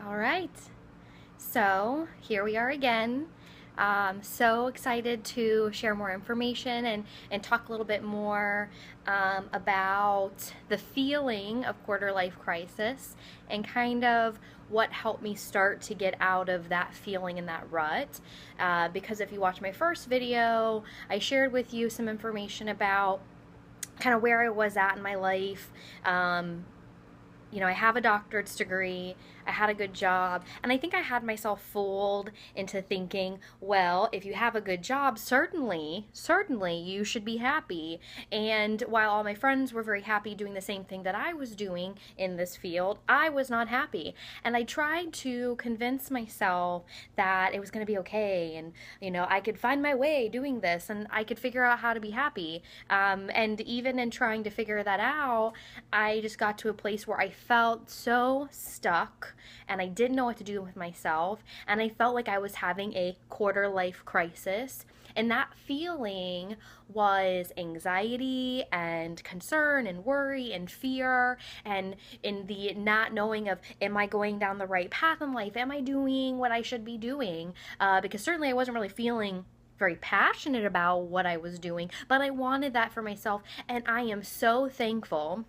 All right. So here we are again. So excited to share more information and talk a little bit more about the feeling of quarter life crisis and kind of what helped me start to get out of that feeling and that rut. Because if you watch my first video, I shared with you some information about kind of where I was at in my life. I have a doctorate's degree, I had a good job, and I think I had myself fooled into thinking, well, if you have a good job, certainly you should be happy. And while all my friends were very happy doing the same thing that I was doing in this field, I was not happy. And I tried to convince myself that it was going to be okay, and, I could find my way doing this, and I could figure out how to be happy. And even in trying to figure that out, I just got to a place where I felt so stuck and I didn't know what to do with myself, and I felt like I was having a quarter life crisis. And that feeling was anxiety and concern and worry and fear, and in the not knowing of, am I going down the right path in life? Am I doing what I should be doing? Because certainly I wasn't really feeling very passionate about what I was doing, but I wanted that for myself. And I am so thankful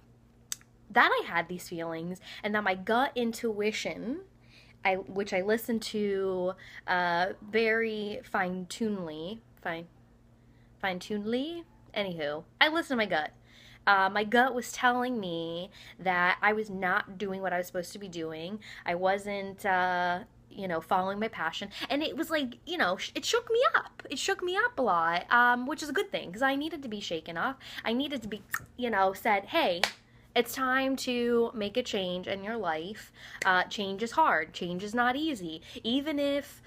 that I had these feelings and that my gut intuition, which I listened to very fine-tunedly. Anywho, I listened to my gut. My gut was telling me that I was not doing what I was supposed to be doing. I wasn't, following my passion. And it was like, it shook me up. It shook me up a lot, which is a good thing because I needed to be shaken up. I needed to be, said, hey, it's time to make a change in your life. Change is hard. Change is not easy. Even if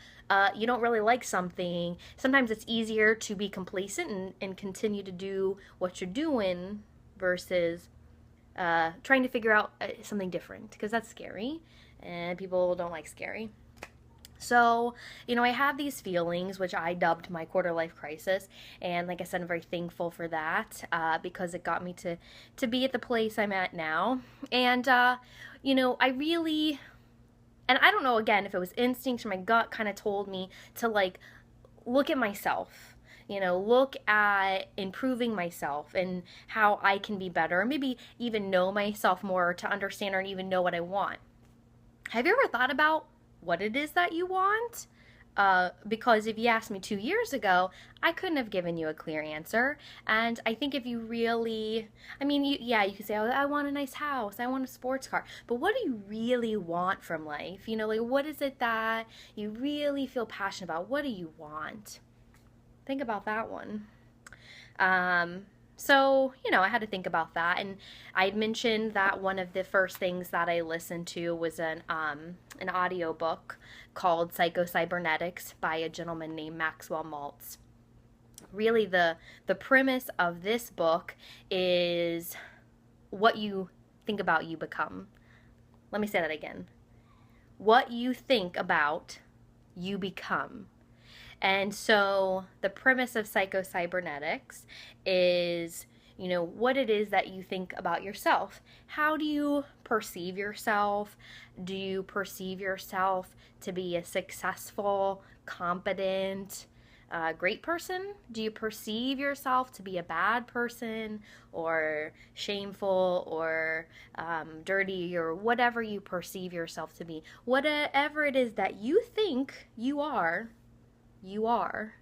you don't really like something, sometimes it's easier to be complacent and continue to do what you're doing versus trying to figure out something different, because that's scary and people don't like scary. So, I had these feelings, which I dubbed my quarter life crisis. And like I said, I'm very thankful for that because it got me to be at the place I'm at now. And, I really, and I don't know, again, if it was instinct or my gut kind of told me to like look at myself. Look at improving myself and how I can be better, or maybe even know myself more to understand or even know what I want. Have you ever thought about what it is that you want? Because if you asked me 2 years ago, I couldn't have given you a clear answer. And I think if you really, you could say, oh, I want a nice house, I want a sports car. But what do you really want from life? Like, what is it that you really feel passionate about? What do you want? Think about that one. So, I had to think about that. And I had mentioned that one of the first things that I listened to was an audio book called Psycho-Cybernetics by a gentleman named Maxwell Maltz. Really, the premise of this book is what you think about, you become. Let me say that again. What you think about, you become. And so the premise of Psycho-Cybernetics is, what it is that you think about yourself. How do you perceive yourself? Do you perceive yourself to be a successful, competent, great person? Do you perceive yourself to be a bad person or shameful or dirty, or whatever you perceive yourself to be? Whatever it is that you think you are, you are.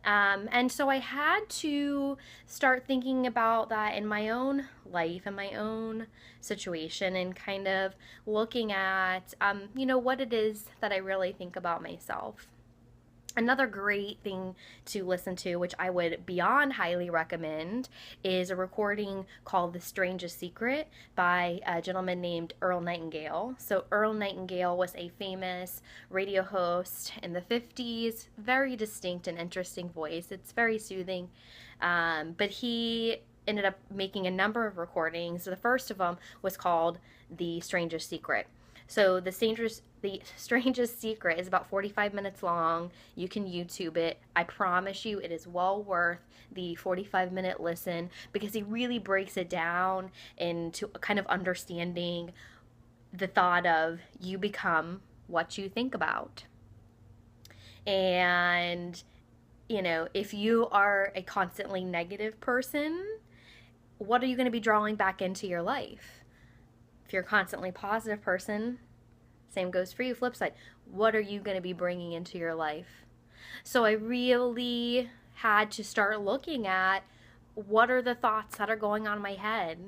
And so I had to start thinking about that in my own life and my own situation, and kind of looking at, what it is that I really think about myself. Another great thing to listen to, which I would beyond highly recommend, is a recording called The Strangest Secret by a gentleman named Earl Nightingale. So Earl Nightingale was a famous radio host in the 50s, very distinct and interesting voice. It's very soothing, but he ended up making a number of recordings. The first of them was called The Strangest Secret. So the Strangest Secret is about 45 minutes long. You can YouTube it. I promise you it is well worth the 45-minute listen, because he really breaks it down into a kind of understanding the thought of you become what you think about. And, you know, if you are a constantly negative person, what are you going to be drawing back into your life? If you're a constantly positive person, same goes for you, flip side. What are you going to be bringing into your life? So I really had to start looking at what are the thoughts that are going on in my head,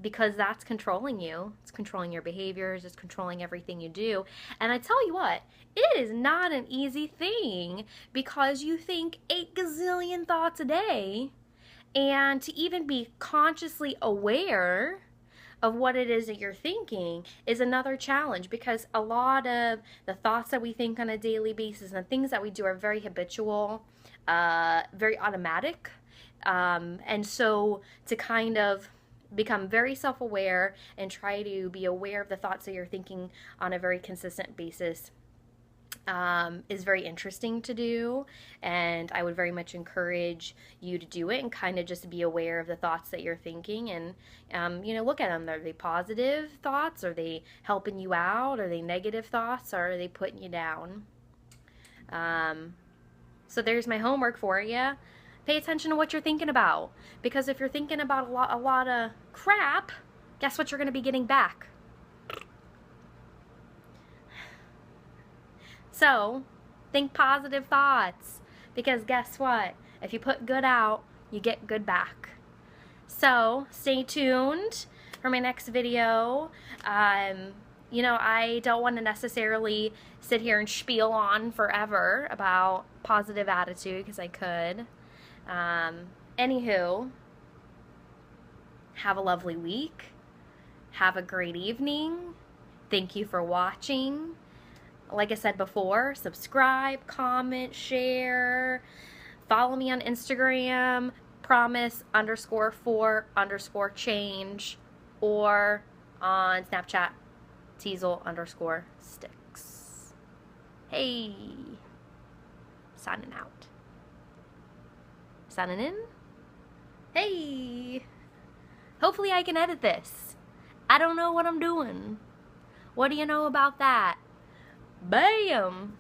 because that's controlling you. It's controlling your behaviors. It's controlling everything you do. And I tell you what, it is not an easy thing, because you think 8 gazillion thoughts a day, and to even be consciously aware of what it is that you're thinking is another challenge, because a lot of the thoughts that we think on a daily basis and the things that we do are very habitual, very automatic. And so to kind of become very self-aware and try to be aware of the thoughts that you're thinking on a very consistent basis is very interesting to do, and I would very much encourage you to do it and kind of just be aware of the thoughts that you're thinking, and you know, look at them. Are they positive thoughts? Are they helping you out? Are they negative thoughts? Or are they putting you down? So there's my homework for you. Pay attention to what you're thinking about, because if you're thinking about a lot of crap, guess what you're going to be getting back? So, think positive thoughts, because guess what? If you put good out, you get good back. So, stay tuned for my next video. You know, I don't want to necessarily sit here and spiel on forever about positive attitude, because I could. Anywho, have a lovely week. Have a great evening. Thank you for watching. Like I said before, subscribe, comment, share, follow me on Instagram, promise_4_change, or on Snapchat, Teasel_sticks. Hey, signing out. Signing in? Hey, hopefully I can edit this. I don't know what I'm doing. What do you know about that? Bam!